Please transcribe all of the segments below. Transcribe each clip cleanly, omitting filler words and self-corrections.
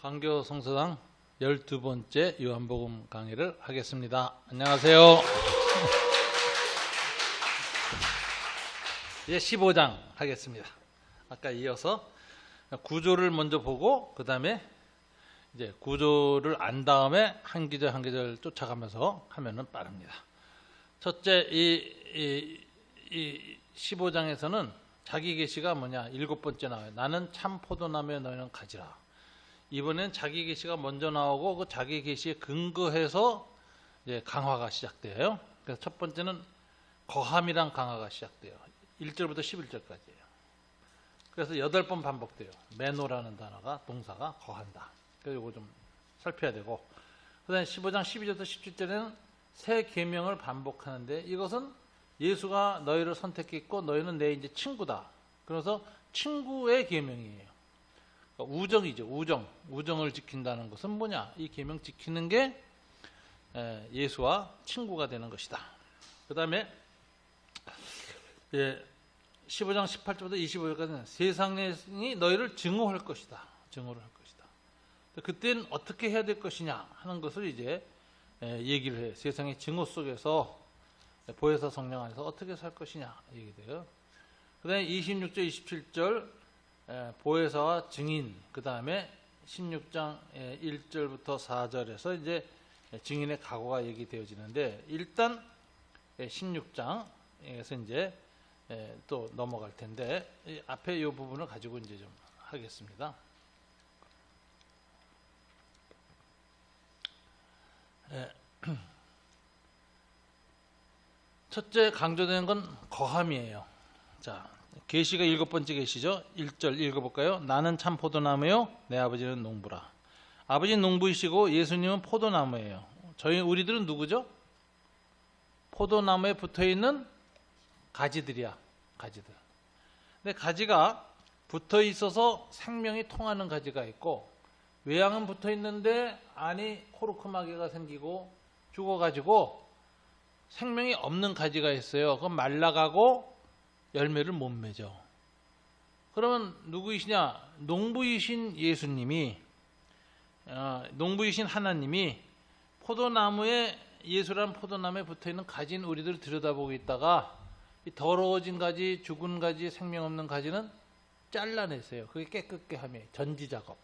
광교 성서당 12번째 요한복음 강의를 하겠습니다. 안녕하세요. 이제 15장 하겠습니다. 아까 이어서 구조를 먼저 보고 그 다음에 이제 구조를 안 다음에 한 기절 한 기절 쫓아가면서 하면은 빠릅니다. 첫째 이 15장에서는 자기 계시가 뭐냐 7번째 나와요. 나는 참 포도나무에 너희는 가지라. 이번엔 자기 계시가 먼저 나오고 그 자기 계시에 근거해서 이제 강화가 시작돼요. 그래서 첫 번째는 거함이란 강화가 시작돼요. 1절부터 11절까지예요. 그래서 8번 반복돼요. 매노라는 단어가 동사가 거한다. 그래서 이거 좀 살펴야 되고, 그다음에 15장 12절부터 17절에는 새 계명을 반복하는데 이것은 예수가 너희를 선택했고 너희는 내 이제 친구다. 그래서 친구의 계명이에요. 우정이죠. 우정을 지킨다는 것은 뭐냐? 이 계명 지키는 게 예수와 친구가 되는 것이다. 그 다음에 15장 18절부터 25절까지는 세상이 너희를 증오할 것이다. 증오를 할 것이다. 그때는 어떻게 해야 될 것이냐 하는 것을 이제 얘기를 해요. 세상의 증오 속에서 보혜사 성령 안에서 어떻게 살 것이냐 얘기돼요. 그 다음에 26절 27절 보혜사와 증인, 그 다음에 16장 1절부터 4절에서 이제 증인의 각오가 얘기되어지는데, 일단 16장에서 이제 또 넘어갈 텐데 앞에 이 부분을 가지고 이제 좀 하겠습니다. 첫째 강조되는 건 거함이에요. 자, 계시가 7번째 계시죠. 1절 읽어볼까요? 나는 참 포도나무요 내 아버지는 농부라. 아버지는 농부이시고 예수님은 포도나무예요. 우리들은 누구죠? 포도나무에 붙어있는 가지들이야. 가지들. 근데 가지가 붙어있어서 생명이 통하는 가지가 있고, 외양은 붙어있는데 안이 코르크마개가 생기고 죽어가지고 생명이 없는 가지가 있어요. 그건 말라가고 열매를 못 맺어. 그러면 누구이시냐? 농부이신 예수님이, 농부이신 하나님이 포도나무에, 예수라는 포도나무에 붙어있는 가지인 우리들을 들여다보고 있다가 이 더러워진 가지, 죽은 가지, 생명 없는 가지는 잘라냈어요. 그게 깨끗게 함이에요. 전지작업.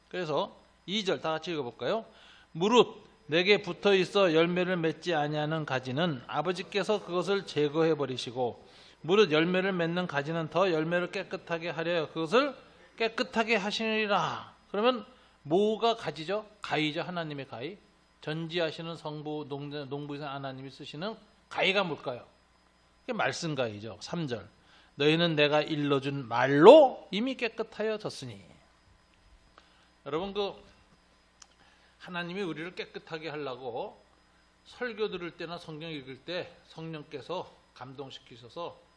그래서 2절 다 같이 읽어볼까요? 무릇 내게 붙어있어 열매를 맺지 아니하는 가지는 아버지께서 그것을 제거해 버리시고, 무릇 열매를 맺는 가지는 더 열매를 깨끗하게 하려 그것을 깨끗하게 하시느니라. 그러면 뭐가 가지죠? 가위죠. 하나님의 가위. 전지하시는 성부, 농부이신 하나님이 쓰시는 가위가 뭘까요? 그게 말씀 가위죠. 3절 너희는 내가 일러준 말로 이미 깨끗하여졌으니. 여러분, 하나님이 우리를 깨끗하게 하려고 설교 들을 때나 성경 읽을 때 성령께서 감동시키셔서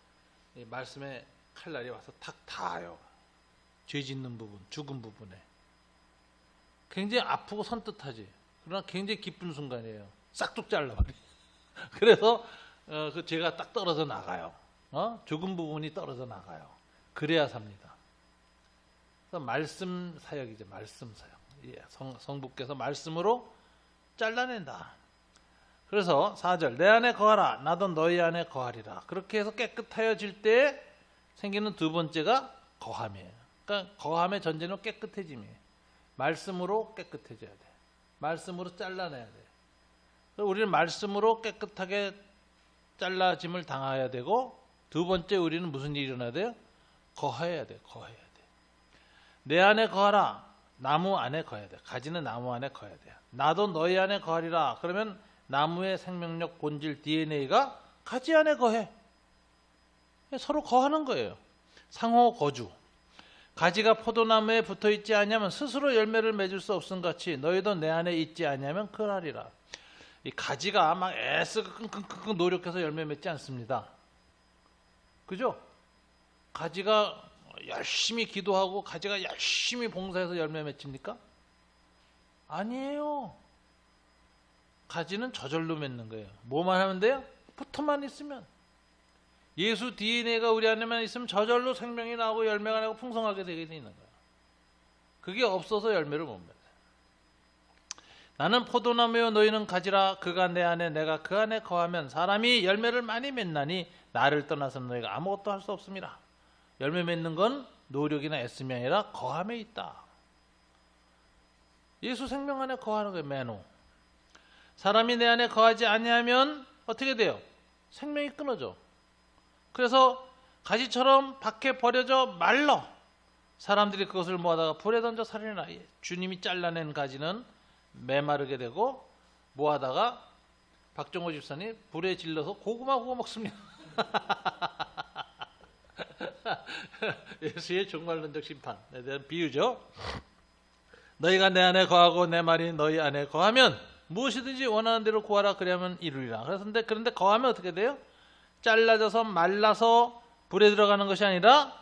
이 말씀의 칼날이 와서 탁 닿아요. 죄 짓는 부분, 죽은 부분에. 굉장히 아프고 선뜻하지. 그러나 굉장히 기쁜 순간이에요. 싹둑 잘라버려. 그래서 그 죄가 딱 떨어져 나가요. 죽은 부분이 떨어져 나가요. 그래야 삽니다. 그래서 말씀 사역이죠. 말씀 사역. 성부께서 말씀으로 잘라낸다. 그래서 4절 내 안에 거하라 나도 너희 안에 거하리라. 그렇게 해서 깨끗하여질 때 생기는 두 번째가 거함이에요. 그러니까 거함의 전제는 깨끗해짐이에요. 말씀으로 깨끗해져야 돼. 말씀으로 잘라내야 돼. 우리는 말씀으로 깨끗하게 잘라짐을 당해야 되고, 두 번째 우리는 무슨 일이 일어나야 돼요? 거해야 돼. 거해야 돼. 내 안에 거하라. 나무 안에 거해야 돼. 가지는 나무 안에 거해야 돼. 나도 너희 안에 거하리라. 그러면 나무의 생명력, 본질, DNA가 가지 안에 거해. 서로 거하는 거예요. 상호 거주. 가지가 포도나무에 붙어있지 아니하면 스스로 열매를 맺을 수 없음 같이 너희도 내 안에 있지 아니하면 그러하리라. 이 가지가 막 애쓰고 끙끙끙끙 노력해서 열매 맺지 않습니다. 그죠? 가지가 열심히 기도하고 가지가 열심히 봉사해서 열매 맺힙니까? 아니에요. 가지는 저절로 맺는 거예요. 뭐만 하면 돼요? 붙어만 있으면. 예수 DNA가 우리 안에만 있으면 저절로 생명이 나오고 열매가 나고 풍성하게 되게 돼 있는 거예요. 그게 없어서 열매를 못 맺어요. 나는 포도나무요 너희는 가지라. 그가 내 안에 내가 그 안에 거하면 사람이 열매를 많이 맺나니 나를 떠나서는 너희가 아무것도 할 수 없습니다. 열매 맺는 건 노력이나 애씀이 아니라 거함에 있다. 예수 생명 안에 거하는 거예요. 메노. 사람이 내 안에 거하지 아니하면 어떻게 돼요? 생명이 끊어져. 그래서 가지처럼 밖에 버려져 말라. 사람들이 그것을 모아다가 불에 던져 살리나. 주님이 잘라낸 가지는 메마르게 되고 모아다가 박정호 집사님 불에 질러서 고구마 구워 먹습니다. 예수의 종말론적 심판에 대한 비유죠. 너희가 내 안에 거하고 내 말이 너희 안에 거하면 무엇이든지 원하는 대로 구하라. 그러면 이루리라. 그런데 거하면 어떻게 돼요? 잘라져서 말라서 불에 들어가는 것이 아니라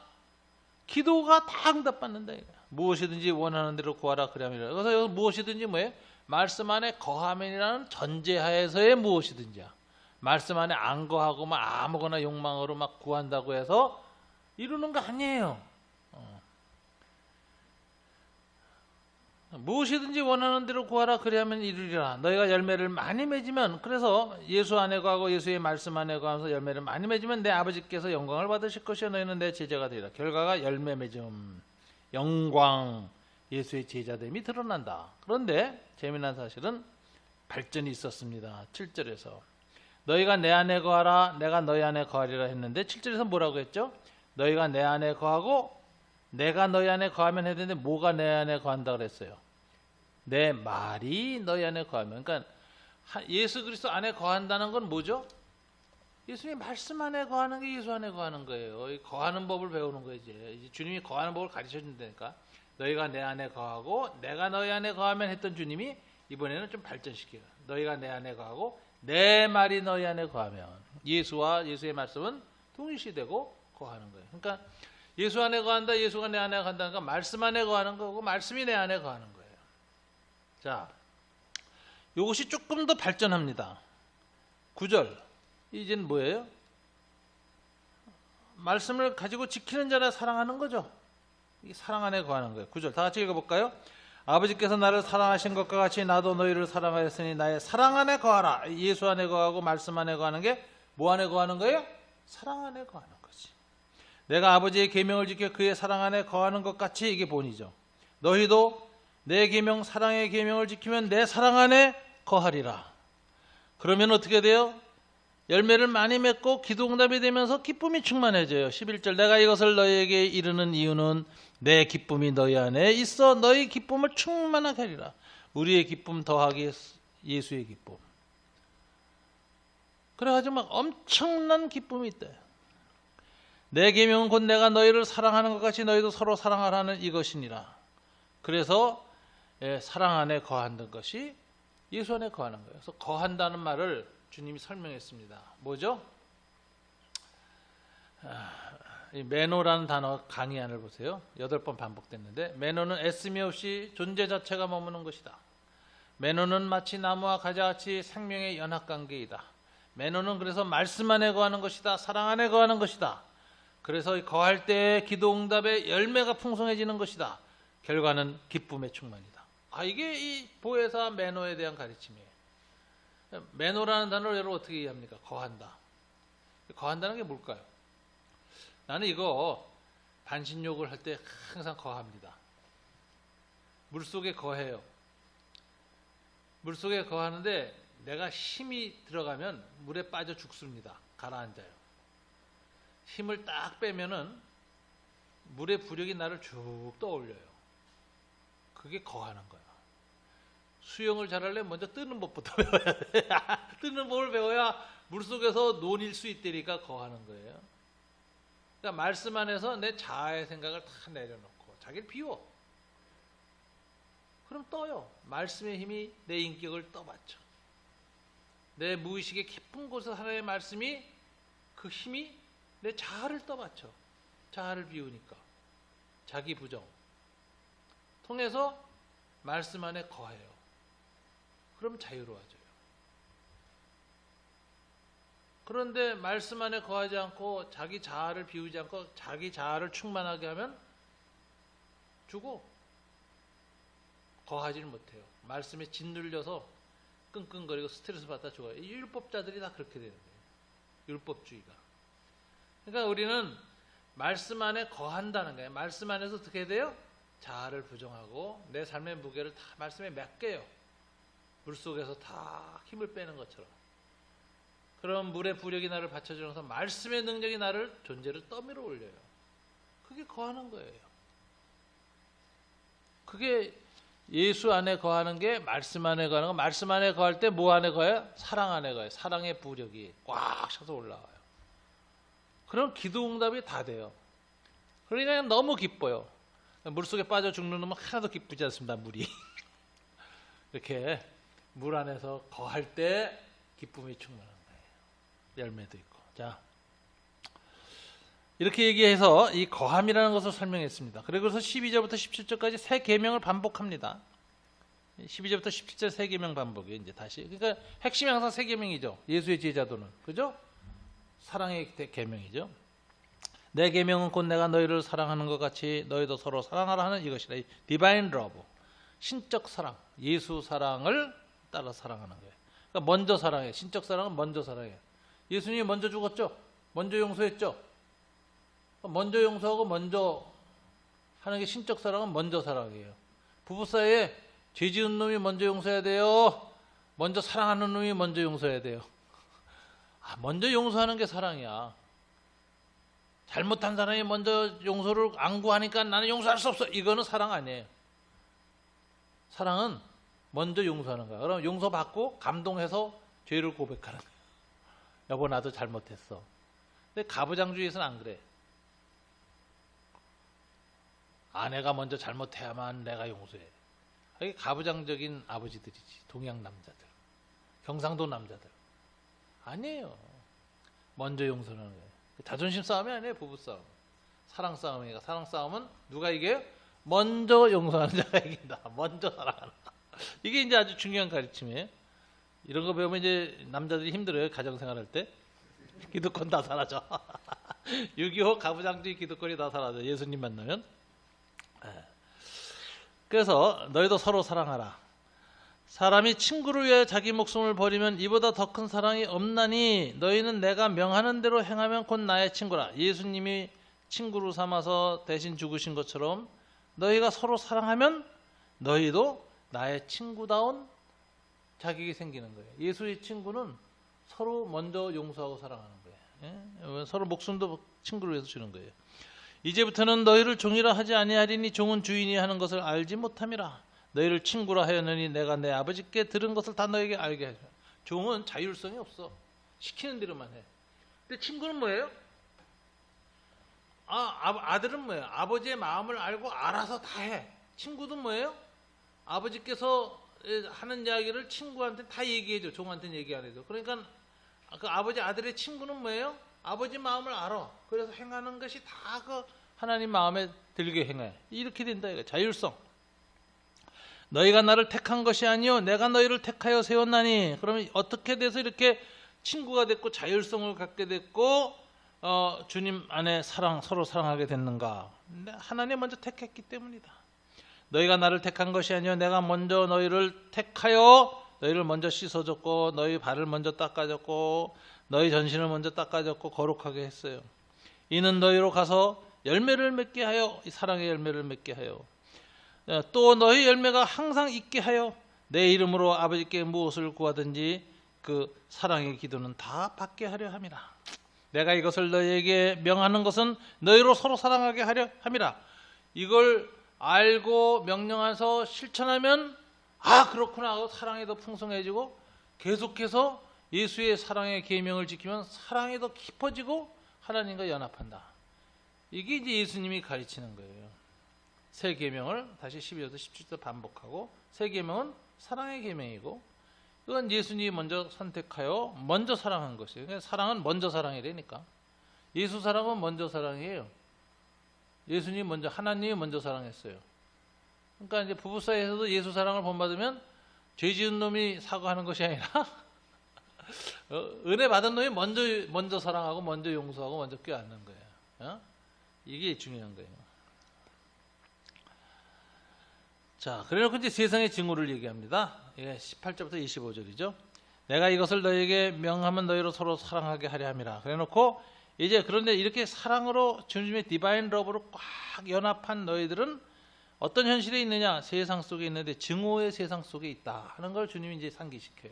기도가 다 응답받는다. 무엇이든지 원하는 대로 구하라. 그러면 이루리라. 그래서 여기 무엇이든지 뭐예요? 말씀 안에 거하면이라는 전제하에서의 무엇이든지야. 말씀 안에 안 거하고 막 아무거나 욕망으로 막 구한다고 해서 이루는 거 아니에요. 무엇이든지 원하는 대로 구하라. 그리하면 이루리라. 너희가 열매를 많이 맺으면, 그래서 예수 안에 거하고 예수의 말씀 안에 거하면서 열매를 많이 맺으면 내 아버지께서 영광을 받으실 것이요 너희는 내 제자가 되리라. 결과가 열매 맺음, 영광, 예수의 제자됨이 드러난다. 그런데 재미난 사실은 발전이 있었습니다. 7절에서 너희가 내 안에 거하라 내가 너희 안에 거하리라 했는데 7절에서 뭐라고 했죠? 너희가 내 안에 거하고 내가 너희 안에 거하면 해야 되는데 뭐가 내 안에 거한다 그랬어요? 내 말이 너희 안에 거하면. 그러니까 예수 그리스도 안에 거한다는 건 뭐죠? 예수님의 말씀 안에 거하는 게 예수 안에 거하는 거예요. 거하는 법을 배우는 거예요. 이제 주님이 거하는 법을 가르쳐 준다니까. 너희가 내 안에 거하고 내가 너희 안에 거하면 했던 주님이 이번에는 좀 발전시켜요. 너희가 내 안에 거하고 내 말이 너희 안에 거하면. 예수와 예수의 말씀은 동일시되고 거하는 거예요. 그러니까 예수 안에 거한다, 예수가 내 안에 거한다는 건 말씀 안에 거하는 거고 말씀이 내 안에 거하는 거예요. 자, 이것이 조금 더 발전합니다. 9절, 이제는 뭐예요? 말씀을 가지고 지키는 자를 사랑하는 거죠. 이 사랑 안에 거하는 거예요. 9절 다 같이 읽어볼까요? 아버지께서 나를 사랑하신 것과 같이 나도 너희를 사랑하였으니 나의 사랑 안에 거하라. 예수 안에 거하고 말씀 안에 거하는 게 뭐 안에 거하는 거예요? 사랑 안에 거하는 거지. 내가 아버지의 계명을 지켜 그의 사랑 안에 거하는 것 같이, 이게 본이죠. 너희도 내 계명, 사랑의 계명을 지키면 내 사랑 안에 거하리라. 그러면 어떻게 돼요? 열매를 많이 맺고 기도응답이 되면서 기쁨이 충만해져요. 11절 내가 이것을 너희에게 이르는 이유는 내 기쁨이 너희 안에 있어 너희 기쁨을 충만하게 하리라. 우리의 기쁨 더하기 예수의 기쁨. 그래가지고 막 엄청난 기쁨이 있다. 내 계명은 곧 내가 너희를 사랑하는 것 같이 너희도 서로 사랑하라는 이것이니라. 그래서 사랑 안에 거한다는 것이 예수 안에 거하는 거예요. 그래서 거한다는 말을 주님이 설명했습니다. 뭐죠? 이 메노라는 단어 강의안을 보세요. 8번 반복됐는데, 메노는 애씀이 없이 존재 자체가 머무는 것이다. 메노는 마치 나무와 가지같이 생명의 연합관계이다. 메노는 그래서 말씀 안에 거하는 것이다. 사랑 안에 거하는 것이다. 그래서 거할 때 기도응답의 열매가 풍성해지는 것이다. 결과는 기쁨의 충만이다. 이게 이 보혜사 메노에 대한 가르침이에요. 메노라는 단어를 여러분 어떻게 이해합니까? 거한다. 거한다는 게 뭘까요? 나는 이거 반신욕을 할 때 항상 거합니다. 물속에 거해요. 물속에 거하는데 내가 힘이 들어가면 물에 빠져 죽습니다. 가라앉아요. 힘을 딱 빼면은 물의 부력이 나를 쭉 떠올려요. 그게 거하는 거야. 수영을 잘하려면 먼저 뜨는 법부터 배워야 돼. 뜨는 법을 배워야 물속에서 논일 수 있다니까 거하는 거예요. 그러니까 말씀 안에서 내 자아의 생각을 다 내려놓고 자기를 비워. 그럼 떠요. 말씀의 힘이 내 인격을 떠받쳐. 내 무의식의 깊은 곳에서 하나님의 말씀이, 그 힘이 내 자아를 떠받쳐. 자아를 비우니까. 자기 부정 통해서 말씀 안에 거해요. 그럼 자유로워져요. 그런데 말씀 안에 거하지 않고 자기 자아를 비우지 않고 자기 자아를 충만하게 하면 죽어. 거하지를 못해요. 말씀에 짓눌려서 끙끙거리고 스트레스 받다 죽어요. 이 율법자들이 다 그렇게 되는 거예요. 율법주의가. 그러니까 우리는 말씀 안에 거한다는 거예요. 말씀 안에서 어떻게 돼요? 자아를 부정하고 내 삶의 무게를 다 말씀에 맡겨요. 물속에서 다 힘을 빼는 것처럼. 그럼 물의 부력이 나를 받쳐주면서 말씀의 능력이 나를 존재를 떠밀어 올려요. 그게 거하는 거예요. 그게 예수 안에 거하는 게 말씀 안에 거하는 거. 말씀 안에 거할 때 뭐 안에 거해요? 사랑 안에 거해요. 사랑의 부력이 꽉 차서 올라와요. 그럼 기도 응답이 다 돼요. 그러니까 너무 기뻐요. 물속에 빠져 죽는 놈은 하나도 기쁘지 않습니다. 물이. 이렇게 물 안에서 거할 때 기쁨이 충만한 거예요. 열매도 있고. 자, 이렇게 얘기해서 이 거함이라는 것을 설명했습니다. 그래서 12절부터 17절까지 세 계명을 반복합니다. 12절부터 17절 세 계명 반복이에요. 이제 다시. 그러니까 핵심이 항상 세 계명이죠. 예수의 제자도는. 그죠? 사랑의 계명이죠. 내 계명은 곧 내가 너희를 사랑하는 것 같이 너희도 서로 사랑하라 하는 이것이라. 디바인 러브. 신적 사랑. 예수 사랑을 따라 사랑하는 거예요. 그러니까 먼저 사랑해. 신적 사랑은 먼저 사랑해. 예수님이 먼저 죽었죠. 먼저 용서했죠. 먼저 용서하고 먼저 하는 게 신적 사랑은 먼저 사랑이에요. 부부 사이에 죄 지은 놈이 먼저 용서해야 돼요. 먼저 사랑하는 놈이 먼저 용서해야 돼요. 먼저 용서하는 게 사랑이야. 잘못한 사람이 먼저 용서를 안 구하니까 나는 용서할 수 없어. 이거는 사랑 아니에요. 사랑은 먼저 용서하는 거야. 그럼 용서받고 감동해서 죄를 고백하는 거야. 여보 나도 잘못했어. 근데 가부장주의에서는 안 그래. 아내가 먼저 잘못해야만 내가 용서해. 이게 가부장적인 아버지들이지. 동양 남자들. 경상도 남자들. 아니에요. 먼저 용서하는 거예요. 자존심 싸움이 아니에요. 부부싸움. 사랑 싸움이니까. 사랑 싸움은 누가 이겨요? 먼저 용서하는 자가 이긴다. 먼저 사랑하는. 이게 이제 아주 중요한 가르침이에요. 이런 거 배우면 이제 남자들이 힘들어요. 가정생활할 때. 기득권 다 사라져. 6.25 가부장주의 기득권이 다 사라져. 예수님 만나면. 그래서 너희도 서로 사랑하라. 사람이 친구를 위해 자기 목숨을 버리면 이보다 더 큰 사랑이 없나니 너희는 내가 명하는 대로 행하면 곧 나의 친구라. 예수님이 친구로 삼아서 대신 죽으신 것처럼 너희가 서로 사랑하면 너희도 나의 친구다운 자격이 생기는 거예요. 예수의 친구는 서로 먼저 용서하고 사랑하는 거예요. 예? 서로 목숨도 친구를 위해서 주는 거예요. 이제부터는 너희를 종이라 하지 아니하리니 종은 주인이 하는 것을 알지 못함이라. 너희를 친구라 하였느니 내가 내 아버지께 들은 것을 다 너에게 알게 하리라. 종은 자율성이 없어. 시키는 대로만 해. 근데 친구는 뭐예요? 아들은 뭐예요? 아버지의 마음을 알고 알아서 다 해. 친구도 뭐예요? 아버지께서 하는 이야기를 친구한테 다 얘기해줘. 종한테는 얘기 안 해줘. 그러니까 그 아버지 아들의 친구는 뭐예요? 아버지 마음을 알아. 그래서 행하는 것이 다 그 하나님 마음에 들게 행해. 이렇게 된다 이거. 자율성. 너희가 나를 택한 것이 아니요 내가 너희를 택하여 세웠나니. 그러면 어떻게 돼서 이렇게 친구가 됐고 자율성을 갖게 됐고 주님 안에 서로 사랑하게 됐는가? 하나님 먼저 택했기 때문이다. 너희가 나를 택한 것이 아니요 내가 먼저 너희를 택하여 너희를 먼저 씻어줬고 너희 발을 먼저 닦아줬고 너희 전신을 먼저 닦아줬고 거룩하게 했어요. 이는 너희로 가서 열매를 맺게 하여 이 사랑의 열매를 맺게 하여 또 너희 열매가 항상 있게 하여 내 이름으로 아버지께 무엇을 구하든지 그 사랑의 기도는 다 받게 하려 함이라. 내가 이것을 너희에게 명하는 것은 너희로 서로 사랑하게 하려 함이라. 이걸 알고 명령해서 실천하면 그렇구나 하고 사랑이 더 풍성해지고 계속해서 예수의 사랑의 계명을 지키면 사랑이 더 깊어지고 하나님과 연합한다. 이게 이제 예수님이 가르치는 거예요. 새 계명을 다시 12절부터 17절 반복하고 새 계명은 사랑의 계명이고 이건 예수님이 먼저 선택하여 먼저 사랑한 것이에요. 그러니까 사랑은 먼저 사랑이라니까. 예수 사랑은 먼저 사랑이에요. 예수님이 먼저 하나님이 먼저 사랑했어요. 그러니까 이제 부부 사이에서도 예수 사랑을 본받으면 죄 지은 놈이 사과하는 것이 아니라 은혜 받은 놈이 먼저 사랑하고 먼저 용서하고 먼저 껴안는 거예요. 이게 중요한 거예요. 자, 그래놓고 이제 세상의 증오를 얘기합니다. 예, 18절부터 25절이죠. 내가 이것을 너희에게 명하면 너희로 서로 사랑하게 하려 함이라. 그래놓고 이제 그런데 이렇게 사랑으로 주님의 디바인 러브로 꽉 연합한 너희들은 어떤 현실에 있느냐? 세상 속에 있는데 증오의 세상 속에 있다 하는 걸 주님이 이제 상기시켜요.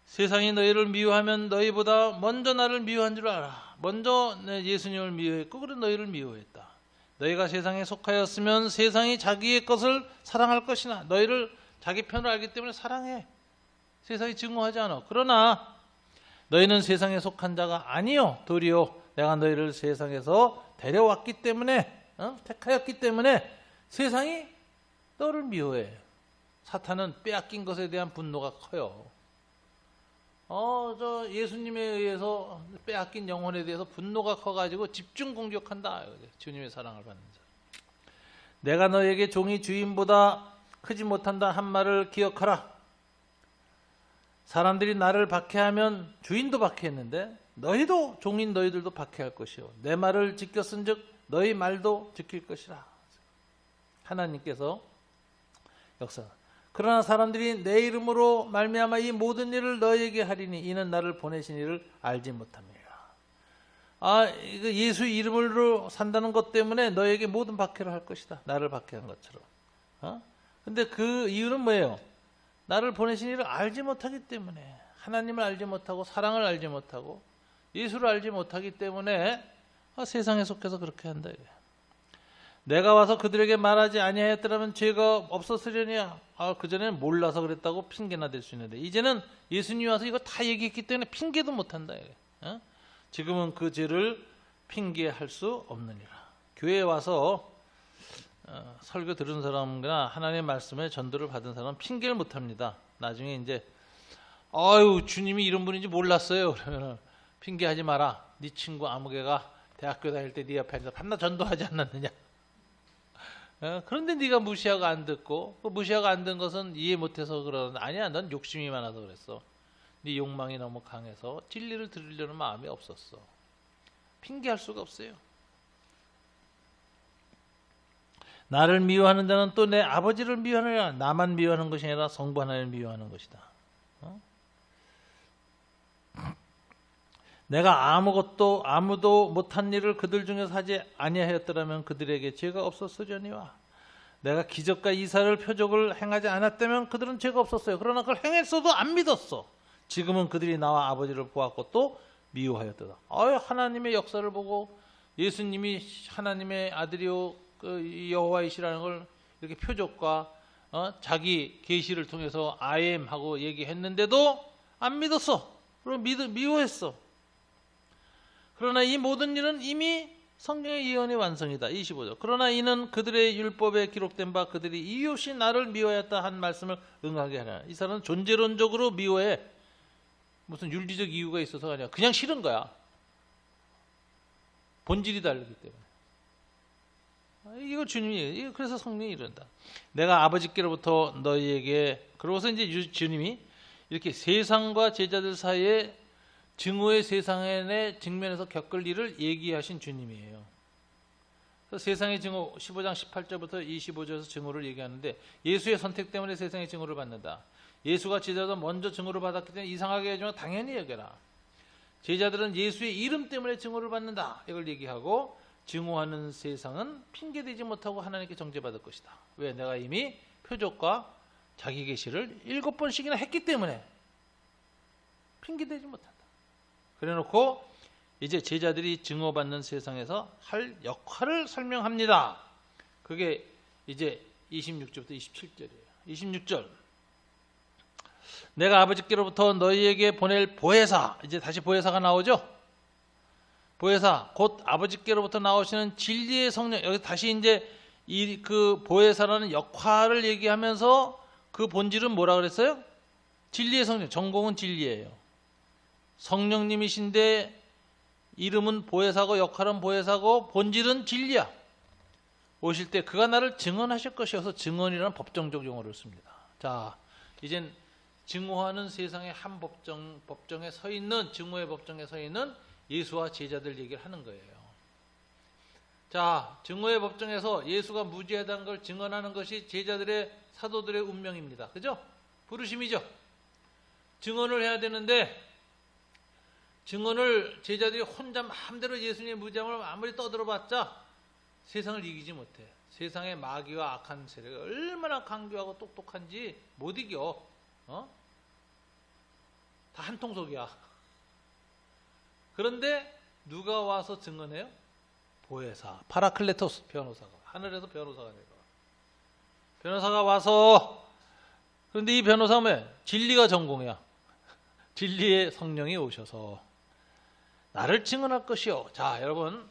세상이 너희를 미워하면 너희보다 먼저 나를 미워한 줄 알아. 먼저 예수님을 미워했고 그런 너희를 미워했다. 너희가 세상에 속하였으면 세상이 자기의 것을 사랑할 것이나 너희를 자기 편을 알기 때문에 사랑해. 세상이 증오하지 않아. 그러나 너희는 세상에 속한 자가 아니요 도리어 내가 너희를 세상에서 데려왔기 때문에 택하였기 때문에 세상이 너를 미워해. 사탄은 빼앗긴 것에 대한 분노가 커요. 저 예수님에 의해서 빼앗긴 영혼에 대해서 분노가 커가지고 집중 공격한다. 주님의 사랑을 받는 자. 내가 너에게 종이 주인보다 크지 못한다 한 말을 기억하라. 사람들이 나를 박해하면 주인도 박해했는데 너희도 종인 너희들도 박해할 것이요. 내 말을 지켰은즉 너희 말도 지킬 것이라. 하나님께서 역사. 그러나 사람들이 내 이름으로 말미암아 이 모든 일을 너희에게 하리니 이는 나를 보내신 이를 알지 못함이라. 이거 예수 이름으로 산다는 것 때문에 너에게 모든 박해를 할 것이다. 나를 박해한 것처럼. 근데 그 이유는 뭐예요? 나를 보내신 이를 알지 못하기 때문에, 하나님을 알지 못하고 사랑을 알지 못하고 예수를 알지 못하기 때문에 세상에 속해서 그렇게 한다. 내가 와서 그들에게 말하지 아니하였더라면 죄가 없었으려니야. 그전에는 몰라서 그랬다고 핑계나 댈 수 있는데 이제는 예수님이 와서 이거 다 얘기했기 때문에 핑계도 못한다. 지금은 그 죄를 핑계할 수 없느니라. 교회에 와서 설교 들은 사람이나 하나님의 말씀에 전도를 받은 사람은 핑계를 못합니다. 나중에 이제 주님이 이런 분인지 몰랐어요. 그러면 핑계하지 마라. 네 친구 아무개가 대학교 다닐 때 네 옆에 앉아서 밤낮 전도하지 않았느냐. 그런데 네가 무시하고 안 듣고 무시하고 안 듣는 것은 이해 못해서 그러는데 아니야, 넌 욕심이 많아서 그랬어. 네 욕망이 너무 강해서 진리를 들으려는 마음이 없었어. 핑계할 수가 없어요. 나를 미워하는 자는 또 내 아버지를 미워하느냐. 나만 미워하는 것이 아니라 성부 하나님을 미워하는 것이다. 내가 아무도 못한 일을 그들 중에서 하지 아니하였더라면 그들에게 죄가 없었으려니와. 내가 기적과 이사를 표적을 행하지 않았다면 그들은 죄가 없었어요. 그러나 그걸 행했어도 안 믿었어. 지금은 그들이 나와 아버지를 보았고 또 미워하였도다. 하나님의 역사를 보고 예수님이 하나님의 아들이요 여호와이시라는 걸 이렇게 표적과 자기 계시를 통해서 I am 하고 얘기했는데도 안 믿었어. 그리고 미워했어. 그러나 이 모든 일은 이미 성경의 예언의 완성이다. 25절. 그러나 이는 그들의 율법에 기록된 바 그들이 이웃이 나를 미워했다 한 말씀을 응하게 하라. 이 사람은 존재론적으로 미워해. 무슨 윤리적 이유가 있어서가 아니라 그냥 싫은 거야. 본질이 다르기 때문에. 이거 주님이, 그래서 성령이 이런다. 내가 아버지께로부터 너희에게, 그러고서 이제 주님이 이렇게 세상과 제자들 사이에 증오의 세상에 직면해서 겪을 일을 얘기하신 주님이에요. 그래서 세상의 증오 15장 18절부터 25절에서 증오를 얘기하는데 예수의 선택 때문에 세상의 증오를 받는다. 예수가 제자들 먼저 증오를 받았기 때문에 이상하게 하지만 당연히 여겨라. 제자들은 예수의 이름 때문에 증오를 받는다. 이걸 얘기하고 증오하는 세상은 핑계대지 못하고 하나님께 정죄받을 것이다. 왜? 내가 이미 표적과 자기 계시를 7번씩이나 했기 때문에 핑계대지 못한다. 그래놓고 이제 제자들이 증오받는 세상에서 할 역할을 설명합니다. 그게 이제 26절부터 27절이에요. 26절. 내가 아버지께로부터 너희에게 보낼 보혜사. 이제 다시 보혜사가 나오죠. 보혜사, 곧 아버지께로부터 나오시는 진리의 성령. 여기 다시 이제 그 보혜사라는 역할을 얘기하면서 그 본질은 뭐라 그랬어요? 진리의 성령. 전공은 진리예요. 성령님이신데 이름은 보혜사고 역할은 보혜사고 본질은 진리야. 오실 때 그가 나를 증언하실 것이어서 증언이라는 법정적 용어를 씁니다. 자, 이젠 증오하는 세상의 한 법정에 서 있는, 증오의 법정에 서 있는 예수와 제자들 얘기를 하는 거예요. 자, 증오의 법정에서 예수가 무죄하다는 걸 증언하는 것이 제자들의 사도들의 운명입니다. 그죠? 부르심이죠. 증언을 해야 되는데 증언을 제자들이 혼자 마음대로 예수님의 무죄함을 아무리 떠들어봤자 세상을 이기지 못해. 세상의 마귀와 악한 세력이 얼마나 강교하고 똑똑한지 못 이겨. 다 한통속이야. 그런데 누가 와서 증언해요? 보혜사, 파라클레토스 변호사가, 하늘에서 변호사가 내려와. 변호사가 와서, 그런데 이 변호사는 왜? 진리가 전공이야. 진리의 성령이 오셔서 나를 증언할 것이요. 자, 여러분,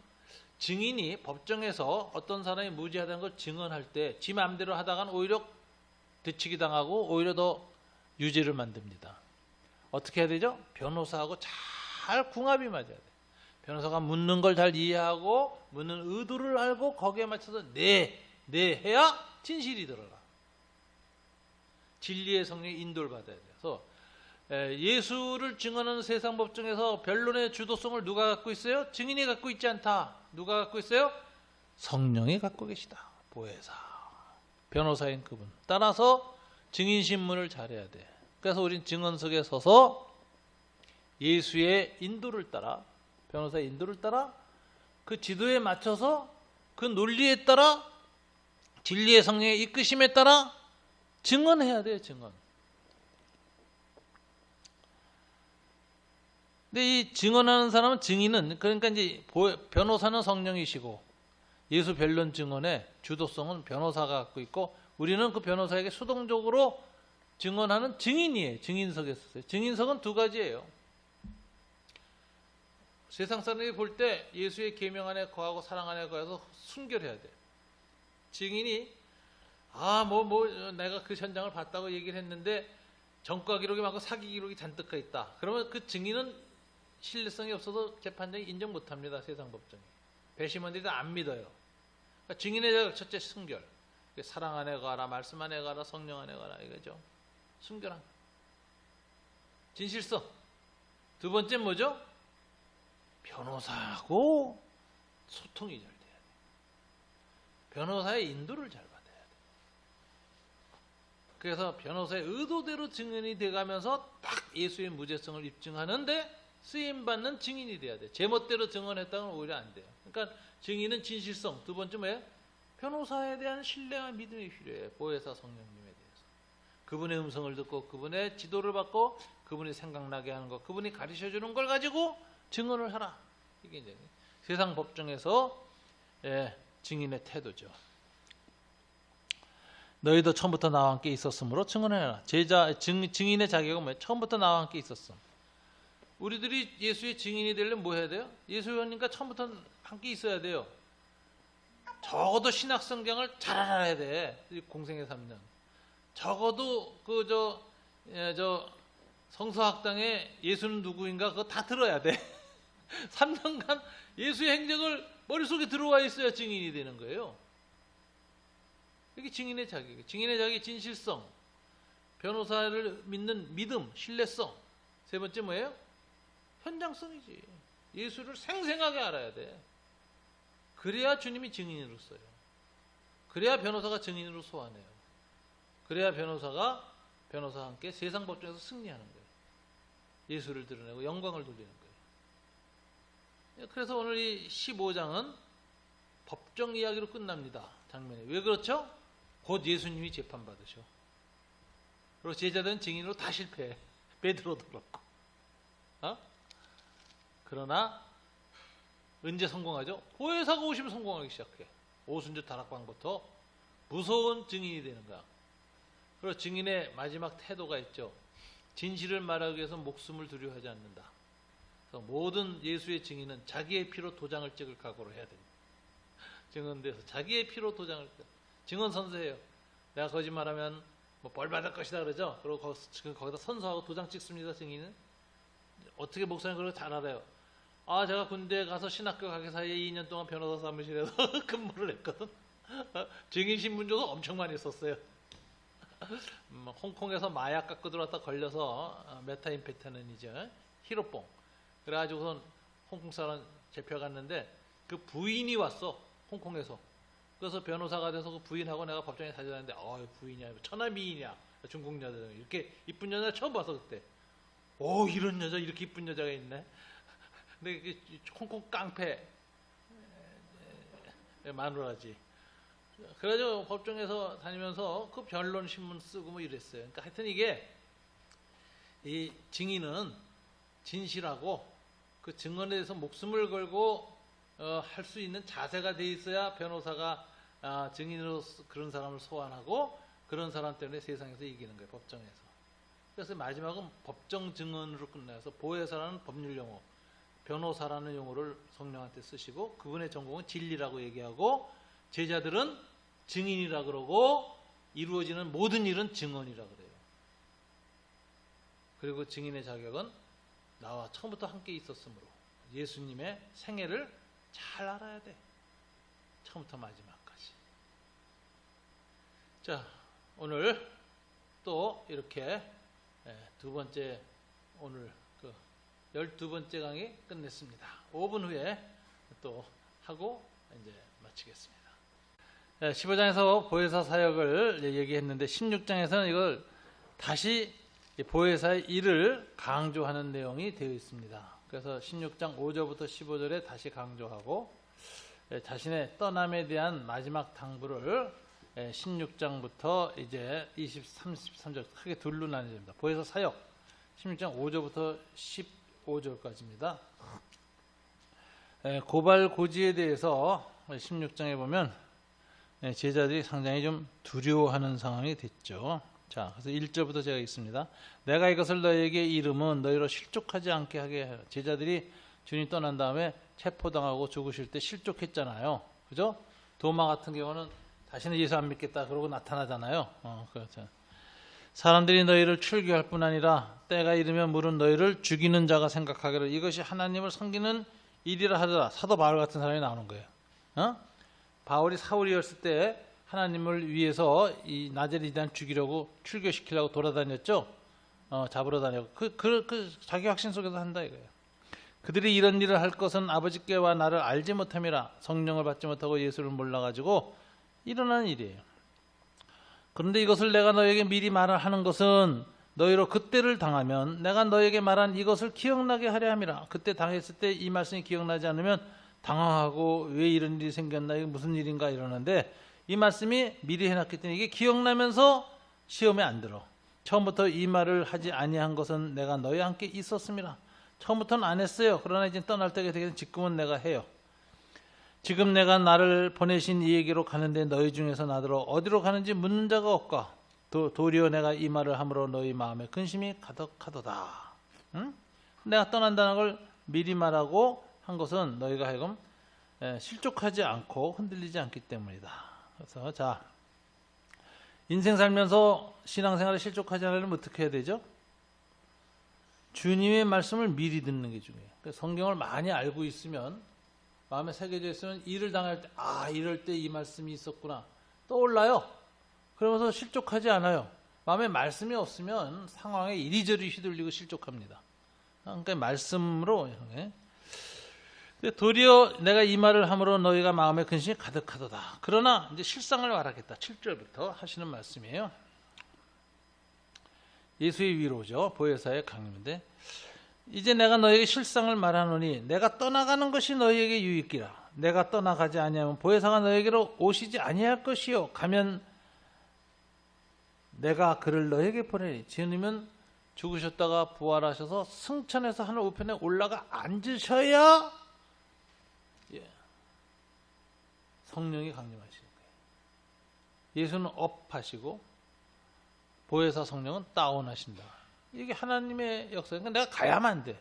증인이 법정에서 어떤 사람이 무죄하다는 걸 증언할 때 지 마음대로 하다가는 오히려 뒤치기 당하고 오히려 더 유죄를 만듭니다. 어떻게 해야 되죠? 변호사하고 잘 궁합이 맞아야 돼. 변호사가 묻는 걸 잘 이해하고 묻는 의도를 알고 거기에 맞춰서 네 해야 진실이 들어가. 진리의 성령의 인도를 받아야 돼. 그래서 예수를 증언하는 세상 법정에서 변론의 주도성을 누가 갖고 있어요? 증인이 갖고 있지 않다. 누가 갖고 있어요? 성령이 갖고 계시다. 보혜사, 변호사인 그분. 따라서 증인 신문을 잘해야 돼. 그래서 우린 증언석에 서서 예수의 인도를 따라, 변호사의 인도를 따라, 그 지도에 맞춰서 그 논리에 따라 진리의 성령의 이끄심에 따라 증언해야 돼요. 증언. 근데 이 증언하는 사람은, 증인은, 그러니까 이제 변호사는 성령이시고 예수 변론 증언의 주도성은 변호사가 갖고 있고 우리는 그 변호사에게 수동적으로 증언하는 증인이에요. 증인석에 있어요. 증인석은 두 가지예요. 세상 사람이 볼 때 예수의 계명 안에 거하고 사랑 안에 거해서 순결해야 돼. 증인이 내가 그 현장을 봤다고 얘기를 했는데 전과 기록이 많고 사기 기록이 잔뜩 가 있다. 그러면 그 증인은 신뢰성이 없어서 재판장이 인정 못합니다. 세상 법정에. 배심원들이 안 믿어요. 그러니까 증인의 자격 첫째 순결. 사랑 안에 거하라, 말씀 안에 거하라, 성령 안에 거하라 이거죠. 순결함. 진실성. 두 번째 뭐죠? 변호사하고 소통이 잘 돼야 돼. 변호사의 인도를 잘 받아야 돼. 그래서 변호사의 의도대로 증인이 돼가면서 딱 예수의 무죄성을 입증하는데 쓰임받는 증인이 돼야 돼. 제멋대로 증언했다면 오히려 안 돼요. 그러니까 증인은 진실성. 두 번째 뭐예요? 변호사에 대한 신뢰와 믿음이 필요해요. 보혜사 성령님에 대해서. 그분의 음성을 듣고 그분의 지도를 받고 그분이 생각나게 하는 것, 그분이 가르쳐주는 걸 가지고 증언을 하라. 이게 이제 세상 법정에서 증인의 태도죠. 너희도 처음부터 나와 함께 있었으므로 증언해라. 증인의 자격은 뭐예요? 처음부터 나와 함께 있었음. 우리들이 예수의 증인이 되려면 뭐 해야 돼요? 예수님과 처음부터 함께 있어야 돼요. 적어도 신학 성경을 잘 알아야 돼. 공생의 3년. 적어도 성서학당에 예수는 누구인가 그거 다 들어야 돼. 3년간 예수의 행적을 머릿속에 들어와 있어야 증인이 되는 거예요. 이게 증인의 자격이에요. 증인의 자격이 진실성, 변호사를 믿는 믿음, 신뢰성. 세 번째 뭐예요? 현장성이지. 예수를 생생하게 알아야 돼. 그래야 주님이 증인으로서요. 그래야 변호사가 증인으로 소환해요. 그래야 변호사와 함께 세상 법정에서 승리하는 거예요. 예수를 드러내고 영광을 돌리는 거예요. 그래서 오늘 이 15장은 법정 이야기로 끝납니다. 장면이. 왜 그렇죠? 곧 예수님이 재판받으셔. 그리고 제자들은 증인으로 다 실패해. 베드로도 그렇고. 그러나 언제 성공하죠? 보혜사가 오시면 성공하기 시작해. 오순절 다락방부터 무서운 증인이 되는 거야. 그리고 증인의 마지막 태도가 있죠. 진실을 말하기 위해서 목숨을 두려워하지 않는다. 그래서 모든 예수의 증인은 자기의 피로 도장을 찍을 각오로 해야 됩니다. 증언돼서 자기의 피로 도장을 증언 선서해요. 내가 거짓말하면 벌 받을 것이다 그러죠. 그리고 거기다 선서하고 도장 찍습니다. 증인은 어떻게 목사님 그걸 잘 알아요. 제가 군대 가서 신학교 가기 사이에 2년 동안 변호사 사무실에서 근무를 했거든. 증인 신문조도 엄청 많이 썼어요. 홍콩에서 마약 갖고 들어왔다 걸려서 메타인페타민이죠. 히로뽕. 그래가지고선 홍콩 사람 잡혀갔는데 그 부인이 왔어. 홍콩에서. 그래서 변호사가 돼서 그 부인하고 내가 법정에 다녔는데 부인이야, 천하미인이야, 중국 여자, 이렇게 이쁜 여자 처음 봐서 그때 이런 여자, 이렇게 이쁜 여자가 있네. 근데 이게 홍콩 깡패 마누라지. 그래가지고 법정에서 다니면서 그 변론 신문 쓰고 뭐 이랬어요. 그러니까 하여튼 이게 이 증인은 진실하고 그 증언에 대해서 목숨을 걸고 할 수 있는 자세가 돼 있어야 변호사가 증인으로 그런 사람을 소환하고 그런 사람 때문에 세상에서 이기는 거예요, 법정에서. 그래서 마지막은 법정 증언으로 끝나서 보혜사라는 법률 용어, 변호사라는 용어를 성령한테 쓰시고 그분의 전공은 진리라고 얘기하고 제자들은 증인이라 그러고 이루어지는 모든 일은 증언이라 그래요. 그리고 증인의 자격은 나와 처음부터 함께 있었으므로 예수님의 생애를 잘 알아야 돼. 처음부터 마지막까지. 자, 오늘 또 이렇게 두 번째, 오늘 그 12번째 강의 끝냈습니다. 5분 후에 또 하고 이제 마치겠습니다. 15장에서 보혜사 사역을 얘기했는데 16장에서는 이걸 다시 보혜사의 일을 강조하는 내용이 되어 있습니다. 그래서 16장 5절부터 15절에 다시 강조하고 자신의 떠남에 대한 마지막 당부를 16장부터 이제 33절 크게 둘로 나뉘어집니다. 보혜사 사역 16장 5절부터 15절까지입니다. 고발 고지에 대해서 16장에 보면 제자들이 상당히 좀 두려워하는 상황이 됐죠. 자, 그래서 1절부터 제가 읽습니다. 내가 이것을 너희에게 이름은 너희로 실족하지 않게 하게 해요. 제자들이 주님 떠난 다음에 체포당하고 죽으실 때 실족했잖아요. 그죠? 도마 같은 경우는 다시는 예수 안 믿겠다 그러고 나타나잖아요. 그렇죠. 사람들이 너희를 출교할 뿐 아니라 때가 이르면 물은 너희를 죽이는 자가 생각하기를 이것이 하나님을 섬기는 일이라 하더라. 사도 바울 같은 사람이 나오는 거예요. 바울이 사울이었을 때 하나님을 위해서 이 나자리단 죽이려고 출교시키려고 돌아다녔죠. 잡으러 다녔고 그 자기 확신 속에서 한다 이거예요. 그들이 이런 일을 할 것은 아버지께와 나를 알지 못함이라. 성령을 받지 못하고 예수를 몰라가지고 일어나는 일이에요. 그런데 이것을 내가 너에게 미리 말을 하는 것은 너희로 그때를 당하면 내가 너에게 말한 이것을 기억나게 하려 함이라. 그때 당했을 때 이 말씀이 기억나지 않으면 당황하고 왜 이런 일이 생겼나, 이게 무슨 일인가 이러는데 이 말씀이 미리 해놨기 때문에 이게 기억나면서 시험에 안 들어. 처음부터 이 말을 하지 아니한 것은 내가 너희와 함께 있었습니다. 처음부터는 안 했어요. 그러나 이제 떠날 때가 되겠는 지금은 내가 해요. 지금 내가 나를 보내신 이에게로 가는데 너희 중에서 나더러 어디로 가는지 묻는 자가 없까. 도리어 내가 이 말을 함으로 너희 마음에 근심이 가득하도다. 응? 내가 떠난다는 걸 미리 말하고 한 것은 너희가 하여금 실족하지 않고 흔들리지 않기 때문이다. 그래서 자, 인생 살면서 신앙생활에 실족하지 않으려면 어떻게 해야 되죠? 주님의 말씀을 미리 듣는 게 중요해요. 성경을 많이 알고 있으면, 마음에 새겨져 있으면 일을 당할 때 이럴 때 이 말씀이 있었구나 떠올라요. 그러면서 실족하지 않아요. 마음에 말씀이 없으면 상황에 이리저리 휘둘리고 실족합니다. 그러니까 말씀으로. 도리어 내가 이 말을 함으로 너희가 마음에 근심이 가득하도다. 그러나 이제 실상을 말하겠다. 7절부터 하시는 말씀이에요. 예수의 위로죠. 보혜사의 강림인데, 이제 내가 너희에게 실상을 말하노니 내가 떠나가는 것이 너희에게 유익기라. 내가 떠나가지 아니하면 보혜사가 너희에게로 오시지 아니할 것이요. 가면 내가 그를 너희에게 보내니. 주님은 죽으셨다가 부활하셔서 승천해서 하늘 우편에 올라가 앉으셔야 성령이 강림하시는 거예요. 예수는 업하시고 보혜사 성령은 다운하신다. 이게 하나님의 역사니까 그러니까 내가 가야만 돼.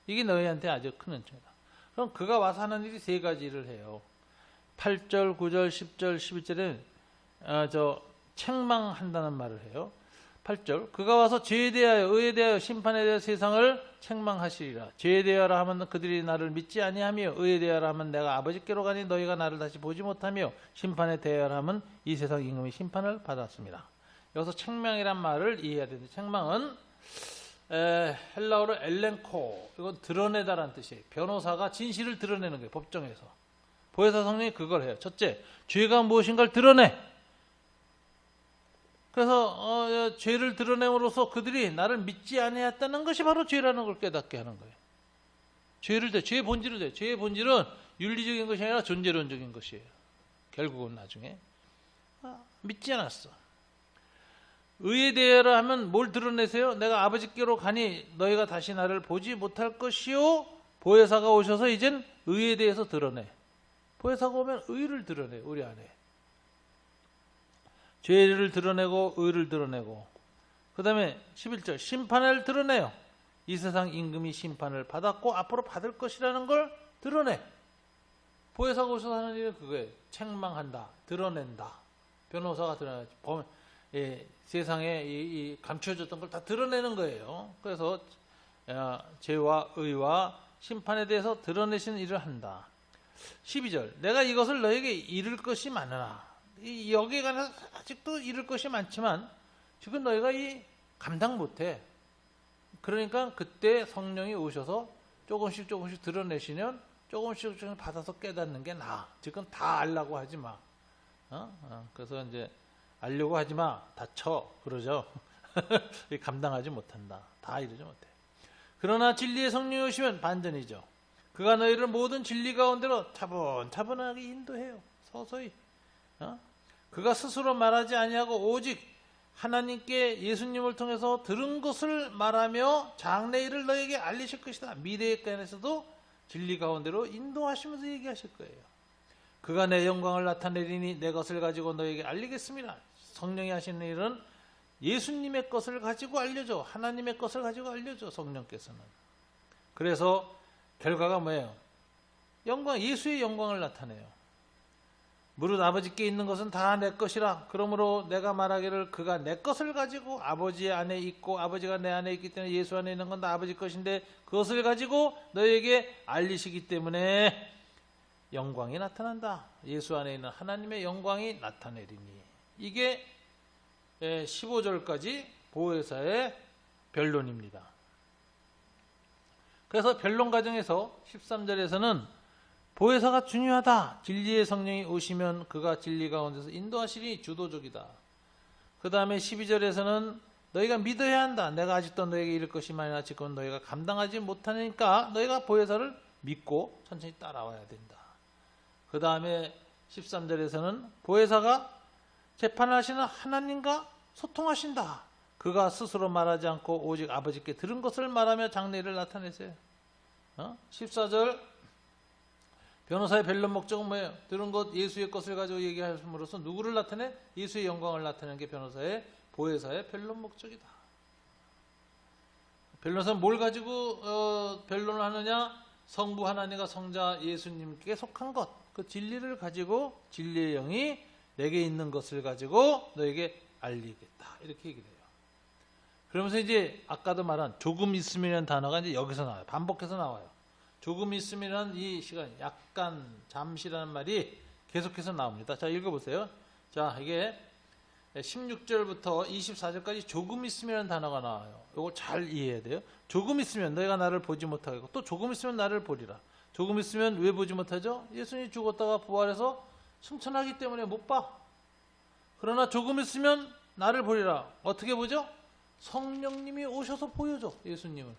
이게 너희한테 아주 큰 은총이다. 그럼 그가 와서 하는 일이 세 가지를 해요. 8절, 9절, 10절, 11절은 책망한다는 말을 해요. 8절, 그가 와서 죄에 대하여 의에 대하여 심판에 대하여 세상을 책망하시리라. 죄에 대하여라 하면 그들이 나를 믿지 아니하며, 의에 대하여라 하면 내가 아버지께로 가니 너희가 나를 다시 보지 못하며, 심판에 대하여라 하면 이 세상 임금이 심판을 받았습니다. 여기서 책망이란 말을 이해해야 되는데, 책망은 헬라어로 엘렌코, 이건 드러내다라는 뜻이에요. 변호사가 진실을 드러내는 거예요. 법정에서 보혜사 성령이 그걸 해요. 첫째, 죄가 무엇인가를 드러내. 그래서 죄를 드러냄으로써 그들이 나를 믿지 아니했다는 것이 바로 죄라는 걸 깨닫게 하는 거예요. 죄의 본질을 돼. 죄의 본질은 윤리적인 것이 아니라 존재론적인 것이에요. 결국은 나중에 믿지 않았어. 의에 대하여 하면 뭘 드러내세요? 내가 아버지께로 가니 너희가 다시 나를 보지 못할 것이요. 보혜사가 오셔서 이젠 의에 대해서 드러내. 보혜사가 오면 의를 드러내. 우리 안에 죄를 드러내고 의를 드러내고, 그 다음에 11절 심판을 드러내요. 이 세상 임금이 심판을 받았고 앞으로 받을 것이라는 걸 드러내. 보혜사가 오셔서 하는 일은 그거예요. 책망한다, 드러낸다. 변호사가 드러내지. 세상에 이 감춰졌던 걸 다 드러내는 거예요. 그래서 죄와 의와 심판에 대해서 드러내시는 일을 한다. 12절 내가 이것을 너에게 이룰 것이 많으나, 여기에 관해서 아직도 이룰 것이 많지만 지금 너희가 감당 못해. 그러니까 그때 성령이 오셔서 조금씩 드러내시면 조금씩 받아서 깨닫는 게 나아. 지금 다 알라고 하지 마. 그래서 이제 알려고 하지 마. 다쳐. 그러죠. 감당하지 못한다. 다 이러지 못해. 그러나 진리의 성령이 오시면 반전이죠. 그가 너희를 모든 진리 가운데로 차분하게 인도해요. 서서히. 그가 스스로 말하지 아니하고 오직 하나님께 예수님을 통해서 들은 것을 말하며 장래일을 너에게 알리실 것이다. 미래에 관해서도 진리 가운데로 인도하시면서 얘기하실 거예요. 그가 내 영광을 나타내리니 내 것을 가지고 너에게 알리겠습니다. 성령이 하시는 일은 예수님의 것을 가지고 알려줘. 하나님의 것을 가지고 알려줘. 성령께서는. 그래서 결과가 뭐예요? 예수의 영광을 나타내요. 무릇 아버지께 있는 것은 다 내 것이라. 그러므로 내가 말하기를 그가 내 것을 가지고 아버지 안에 있고 아버지가 내 안에 있기 때문에 예수 안에 있는 건 다 아버지 것인데 그것을 가지고 너에게 알리시기 때문에 영광이 나타난다. 예수 안에 있는 하나님의 영광이 나타내리니. 이게 15절까지 보혜사의 변론입니다. 그래서 변론 과정에서 13절에서는 보혜사가 중요하다. 진리의 성령이 오시면 그가 진리 가운데서 인도하시니 주도적이다. 그 다음에 12절에서는 너희가 믿어야 한다. 내가 아직도 너에게 이를 것이 많으나 지금 너희가 감당하지 못하니까 너희가 보혜사를 믿고 천천히 따라와야 된다. 그 다음에 13절에서는 보혜사가 재판하시는 하나님과 소통하신다. 그가 스스로 말하지 않고 오직 아버지께 들은 것을 말하며 장래를 나타내세요. 14절 변호사의 변론 목적은 뭐예요? 들은 것 예수의 것을 가지고 얘기함으로써 누구를 나타내? 예수의 영광을 나타내는 게 보혜사의 변론 목적이다. 변호사는 뭘 가지고 변론을 하느냐? 성부 하나님과 성자 예수님께 속한 것, 그 진리를 가지고 진리의 영이 내게 있는 것을 가지고 너에게 알리겠다. 이렇게 얘기를 해요. 그러면서 이제 아까도 말한 조금 있으면이라는 단어가 이제 여기서 나와요. 반복해서 나와요. 조금 있으면이라는 이 시간, 약간, 잠시라는 말이 계속해서 나옵니다. 자, 읽어보세요. 자, 이게 16절부터 24절까지 조금 있으면이라는 단어가 나와요. 이거 잘 이해해야 돼요. 조금 있으면 너희가 나를 보지 못하겠고 또 조금 있으면 나를 보리라. 조금 있으면 왜 보지 못하죠? 예수님이 죽었다가 부활해서 승천하기 때문에 못 봐. 그러나 조금 있으면 나를 보리라. 어떻게 보죠? 성령님이 오셔서 보여줘. 예수님을.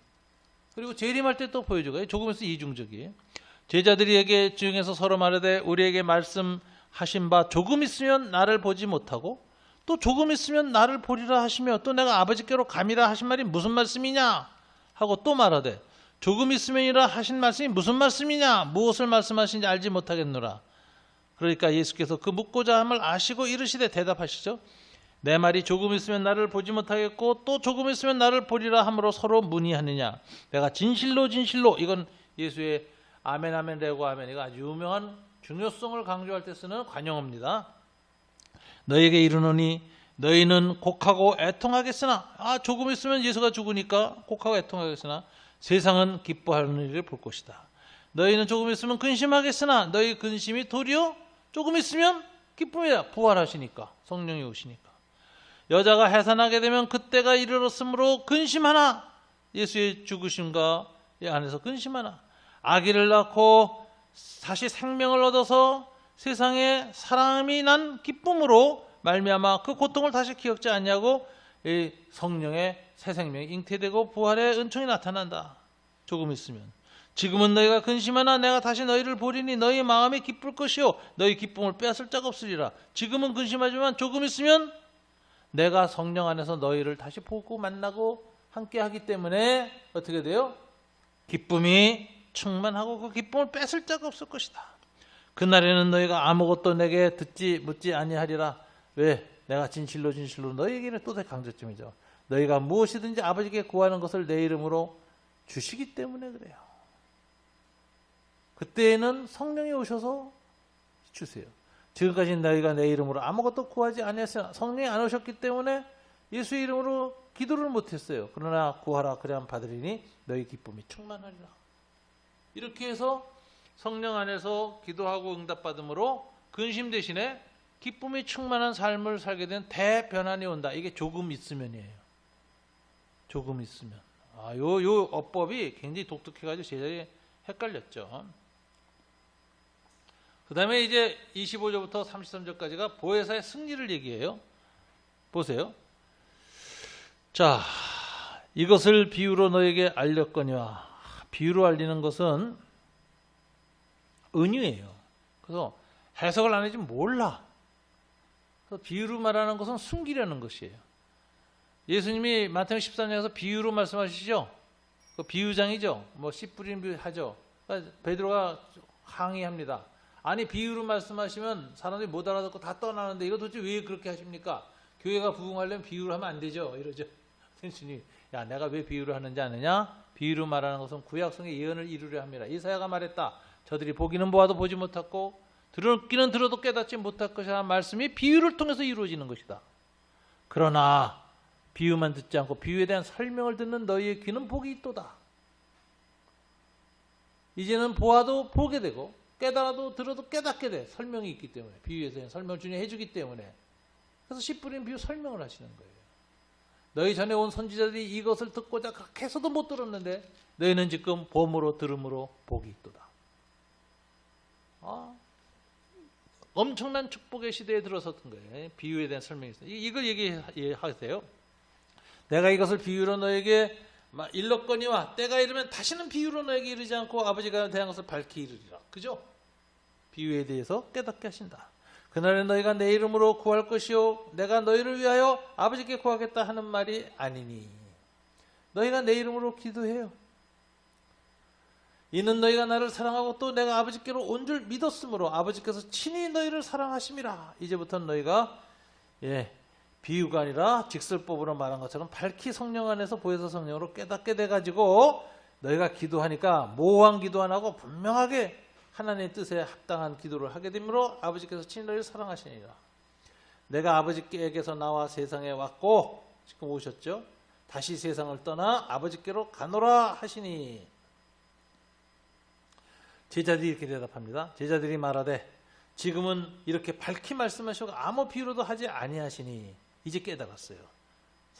그리고 재림할 때 또 보여줘요. 조금 있으면 이중적이에요. 제자들에게 중에서 서로 말하되 우리에게 말씀하신 바 조금 있으면 나를 보지 못하고 또 조금 있으면 나를 보리라 하시며 또 내가 아버지께로 감이라 하신 말이 무슨 말씀이냐 하고 또 말하되 조금 있으면이라 하신 말씀이 무슨 말씀이냐 무엇을 말씀하시는지 알지 못하겠노라. 그러니까 예수께서 그 묻고자 함을 아시고 이르시되 대답하시죠. 내 말이 조금 있으면 나를 보지 못하겠고 또 조금 있으면 나를 보리라 함으로 서로 문의하느냐. 내가 진실로 이건 예수의 아멘 아멘 레고 아멘, 이거 아주 유명한 중요성을 강조할 때 쓰는 관용어입니다. 너에게 이르노니 너희는 곡하고 애통하겠으나 조금 있으면 예수가 죽으니까 곡하고 애통하겠으나 세상은 기뻐하는 일을 볼 것이다. 너희는 조금 있으면 근심하겠으나 너희 근심이 도리어 조금 있으면 기쁨이다. 부활하시니까, 성령이 오시니까. 여자가 해산하게 되면 그때가 이르렀으므로 근심하나. 예수의 죽으심과 안에서 근심하나. 아기를 낳고 다시 생명을 얻어서 세상에 사람이 난 기쁨으로 말미암아 그 고통을 다시 기억지 않냐고 이 성령의 새 생명이 잉태되고 부활의 은총이 나타난다. 조금 있으면 지금은 너희가 근심하나 내가 다시 너희를 보리니 너희 마음이 기쁠 것이요 너희 기쁨을 빼앗을 자가 없으리라. 지금은 근심하지만 조금 있으면 내가 성령 안에서 너희를 다시 보고 만나고 함께하기 때문에 어떻게 돼요? 기쁨이 충만하고 그 기쁨을 뺏을 자가 없을 것이다. 그날에는 너희가 아무것도 내게 듣지 묻지 아니하리라. 왜? 내가 진실로 너희에게는 또 강조점이죠. 너희가 무엇이든지 아버지께 구하는 것을 내 이름으로 주시기 때문에 그래요. 그때에는 성령이 오셔서 주세요. 지금까지 너희가 내 이름으로 아무것도 구하지 아니했으나 성령이 안 오셨기 때문에 예수의 이름으로 기도를 못했어요. 그러나 구하라 그래야 받으리니 너희 기쁨이 충만하리라. 이렇게 해서 성령 안에서 기도하고 응답받음으로 근심 대신에 기쁨이 충만한 삶을 살게 된 대변환이 온다. 이게 조금 있으면이에요. 조금 있으면. 요 어법이 굉장히 독특해가지고 제자리 헷갈렸죠. 그 다음에 이제 25절부터 33절까지가 보혜사의 승리를 얘기해요. 보세요. 자, 이것을 비유로 너에게 알렸거니와. 비유로 알리는 것은 은유예요. 그래서 해석을 안 해주면 몰라. 그래서 비유로 말하는 것은 숨기려는 것이에요. 예수님이 마태복음 14장에서 비유로 말씀하시죠. 그 비유장이죠. 뭐 씨 뿌리는 비유 하죠. 그러니까 베드로가 항의합니다. 아니 비유로 말씀하시면 사람들이 못 알아듣고 다 떠나는데 이거 도대체 왜 그렇게 하십니까? 교회가 부흥하려면 비유로 하면 안 되죠. 이러죠. 예수님이 야 내가 왜 비유로 하는지 아느냐? 비유로 말하는 것은 구약성의 예언을 이루려 합니다. 이사야가 말했다. 저들이 보기는 보아도 보지 못하고 듣기는 들어도 깨닫지 못할 것이라는 말씀이 비유를 통해서 이루어지는 것이다. 그러나 비유만 듣지 않고 비유에 대한 설명을 듣는 너희의 귀는 복이 있도다. 이제는 보아도 보게 되고 깨달아도 들어도 깨닫게 돼. 설명이 있기 때문에. 비유에서 설명을 주님 해주기 때문에. 그래서 씨 뿌린 비유 설명을 하시는 거예요. 너희 전에 온 선지자들이 이것을 듣고자 그렇게 해서도 못 들었는데 너희는 지금 봄으로 들음으로 복이 있도다. 엄청난 축복의 시대에 들어섰던 거예요. 비유에 대한 설명이 있어요. 이걸 얘기하세요. 내가 이것을 비유로 너에게 일렀거니와 때가 이르면 다시는 비유로 너에게 이르지 않고 아버지가 대한 것을 밝히 이르리라. 그죠? 비유에 대해서 깨닫게 하신다. 그날에 너희가 내 이름으로 구할 것이요 내가 너희를 위하여 아버지께 구하겠다 하는 말이 아니니 너희가 내 이름으로 기도해요. 이는 너희가 나를 사랑하고 또 내가 아버지께로 온 줄 믿었으므로 아버지께서 친히 너희를 사랑하심이라. 이제부터는 너희가 비유가 아니라 직설법으로 말한 것처럼 밝히 성령 안에서 보혜사 성령으로 깨닫게 돼가지고 너희가 기도하니까 모호한 기도 안 하고 분명하게 하나님의 뜻에 합당한 기도를 하게 되므로 아버지께서 친히 너희를 사랑하시니라. 내가 아버지께서 나와 세상에 왔고 지금 오셨죠. 다시 세상을 떠나 아버지께로 가노라 하시니. 제자들이 이렇게 대답합니다. 제자들이 말하되 지금은 이렇게 밝히 말씀하시고 아무 비유로도 하지 아니하시니 이제 깨달았어요.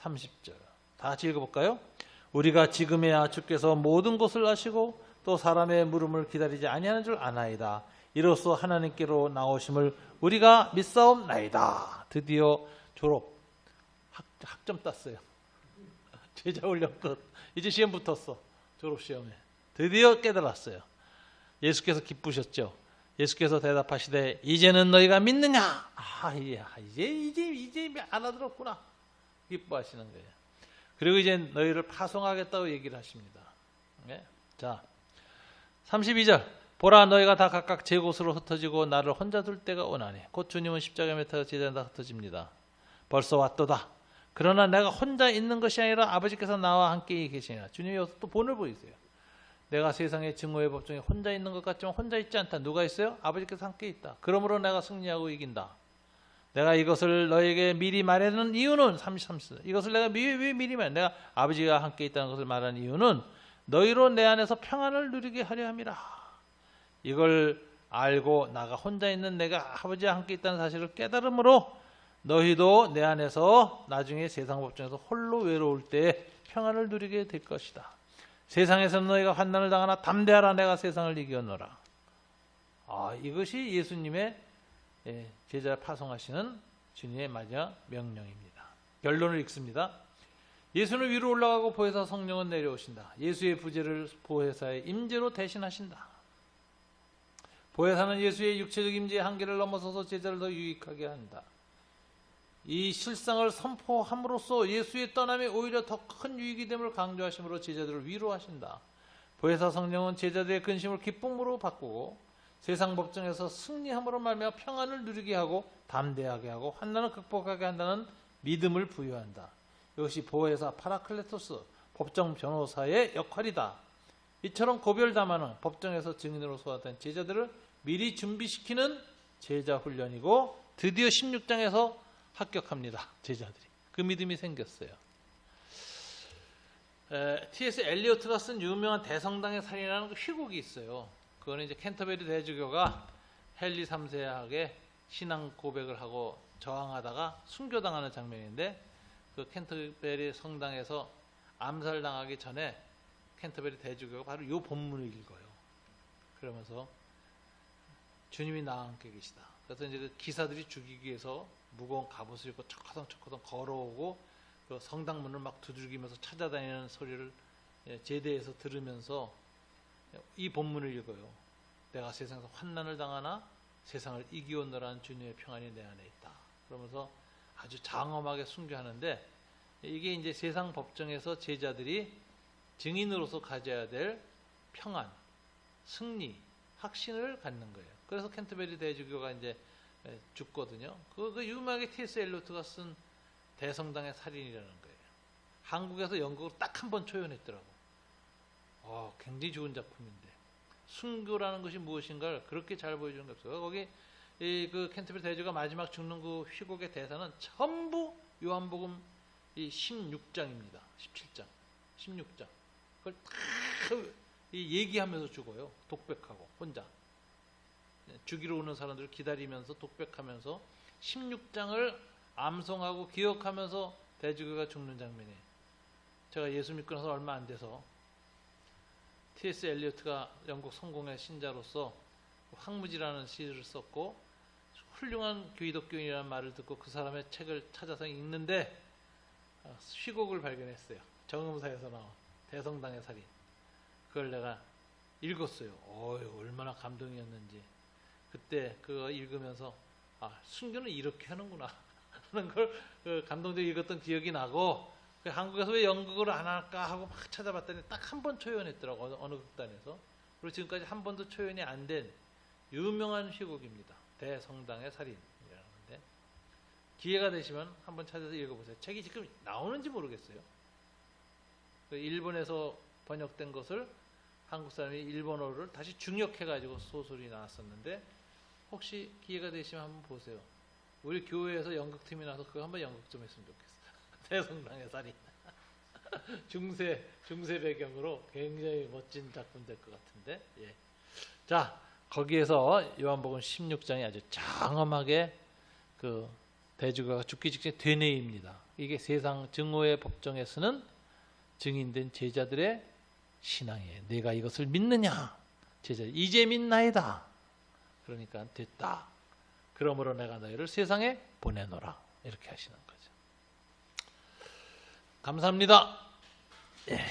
30절 다 같이 읽어볼까요? 우리가 지금에야 주께서 모든 것을 아시고 또 사람의 물음을 기다리지 아니하는 줄 아나이다. 이로써 하나님께로 나오심을 우리가 믿사옵나이다. 드디어 졸업 학점 땄어요. 제자 훈련 끝. 이제 시험 붙었어. 졸업시험에 드디어 깨달았어요. 예수께서 기쁘셨죠. 예수께서 대답하시되 이제는 너희가 믿느냐? 이제 알아들었구나. 기뻐하시는 거예요. 그리고 이제 너희를 파송하겠다고 얘기를 하십니다. 네? 자, 32절 보라 너희가 다 각각 제 곳으로 흩어지고 나를 혼자 둘 때가 오나니 곧 주님은 십자가에 못 박혀 제자는 다 흩어집니다. 벌써 왔도다. 그러나 내가 혼자 있는 것이 아니라 아버지께서 나와 함께 계시니라. 주님이 여기서 또 본을 보이세요. 내가 세상의 증오의 법정에 혼자 있는 것 같지만 혼자 있지 않다. 누가 있어요? 아버지께서 함께 있다. 그러므로 내가 승리하고 이긴다. 내가 이것을 너에게 미리 말하는 이유는 33절. 이것을 내가 왜 미리 말해? 내가 아버지가 함께 있다는 것을 말하는 이유는 너희로 내 안에서 평안을 누리게 하려 함이라. 이걸 알고 나가 혼자 있는 내가 아버지와 함께 있다는 사실을 깨달음으로 너희도 내 안에서 나중에 세상 법정에서 홀로 외로울 때 평안을 누리게 될 것이다. 세상에서는 너희가 환난을 당하나 담대하라. 내가 세상을 이겼노라. 이것이 예수님의 제자 파송하시는 주님의 마지막 명령입니다. 결론을 읽습니다. 예수는 위로 올라가고 보혜사 성령은 내려오신다. 예수의 부재를 보혜사의 임재로 대신하신다. 보혜사는 예수의 육체적 임재의 한계를 넘어서서 제자를 더 유익하게 한다. 이 실상을 선포함으로써 예수의 떠남이 오히려 더 큰 유익이 됨을 강조하심으로 제자들을 위로하신다. 보혜사 성령은 제자들의 근심을 기쁨으로 바꾸고 세상 법정에서 승리함으로 말미암아 평안을 누리게 하고 담대하게 하고 환난을 극복하게 한다는 믿음을 부여한다. 이것이 보혜사 파라클레토스 법정 변호사의 역할이다. 이처럼 고별담화는 법정에서 증인으로 소화된 제자들을 미리 준비시키는 제자 훈련이고 드디어 16장에서 합격합니다. 제자들이. 그 믿음이 생겼어요. T.S. 엘리어트가 쓴 유명한 대성당의 살인이라는 희곡이 있어요. 그거는 이제 캔터베리 대주교가 헨리 3세에게 신앙 고백을 하고 저항하다가 순교당하는 장면인데, 그 캔터베리 성당에서 암살당하기 전에 캔터베리 대주교가 바로 이 본문을 읽어요. 그러면서 주님이 나와 함께 계시다. 그래서 이제 그 기사들이 죽이기 위해서 무거운 갑옷을 입고 척허덩 걸어오고 그 성당문을 막 두들기면서 찾아다니는 소리를 제대에서 들으면서 이 본문을 읽어요. 내가 세상에서 환난을 당하나 세상을 이기온노라는 주님의 평안이 내 안에 있다. 그러면서 아주 장엄하게 순교하는데, 이게 이제 세상 법정에서 제자들이 증인으로서 가져야 될 평안, 승리, 확신을 갖는 거예요. 그래서 캔터베리 대주교가 이제 죽거든요. 그 유명하게 T.S. 엘리어트가 쓴 대성당의 살인이라는 거예요. 한국에서 연극으로 딱 한 번 초연했더라고. 굉장히 좋은 작품인데 순교라는 것이 무엇인가를 그렇게 잘 보여주는 게 없어요. 거기 그 캔터베리 대주교가 마지막 죽는 그 희곡의 대사는 전부 요한복음 이 16장입니다. 17장, 16장. 그걸 다 얘기하면서 죽어요. 독백하고 혼자. 죽이러 오는 사람들을 기다리면서 독백하면서 16장을 암송하고 기억하면서 대주교가 죽는 장면이에요. 제가 예수 믿고 나서 얼마 안 돼서 T.S. 엘리어트가 영국 성공의 신자로서 황무지라는 시를 썼고 훌륭한 기독교인이라는 말을 듣고 그 사람의 책을 찾아서 읽는데 희곡을 발견했어요. 정음사에서 나온 대성당의 살인. 그걸 내가 읽었어요. 얼마나 감동이었는지. 그때 그거 읽으면서 순교는 이렇게 하는구나 하는 걸 감동적으로 읽었던 기억이 나고, 한국에서 왜 연극을 안 할까 하고 막 찾아봤더니 딱 한 번 초연했더라고, 어느 극단에서. 그리고 지금까지 한 번도 초연이 안 된 유명한 희곡입니다. 대성당의 살인이라는 건데, 기회가 되시면 한번 찾아서 읽어보세요. 책이 지금 나오는지 모르겠어요. 일본에서 번역된 것을 한국 사람이 일본어를 다시 중역해가지고 소설이 나왔었는데, 혹시 기회가 되시면 한번 보세요. 우리 교회에서 연극팀이 나서 그거 한번 연극 좀 했으면 좋겠어요. 대성당의 살인. 중세 배경으로 굉장히 멋진 작품 될 것 같은데. 예. 자, 거기에서 요한복음 16장이 아주 장엄하게 그 대주교가 죽기 직전에 되뇌입니다. 이게 세상 증오의 법정에 서는 증인된 제자들의 신앙이에요. 내가 이것을 믿느냐? 제자, 이제 믿나이다. 그러니까 됐다. 그러므로 내가 너희를 세상에 보내노라. 이렇게 하시는 거죠. 감사합니다. 예.